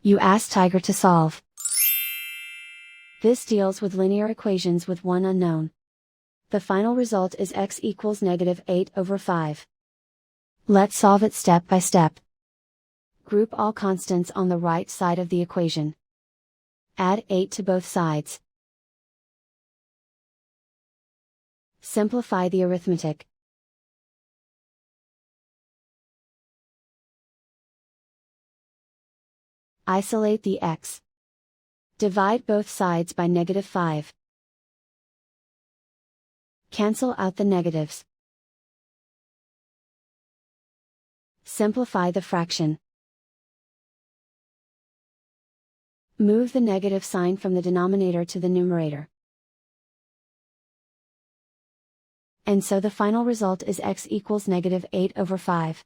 You ask Tiger to solve. This deals with linear equations with one unknown. The final result is x equals -8/5. Let's solve it step by step. Group all constants on the right side of the equation. Add 8 to both sides. Simplify the arithmetic. Isolate the x. Divide both sides by -5. Cancel out the negatives. Simplify the fraction. Move the negative sign from the denominator to the numerator. And so the final result is x equals -8/5.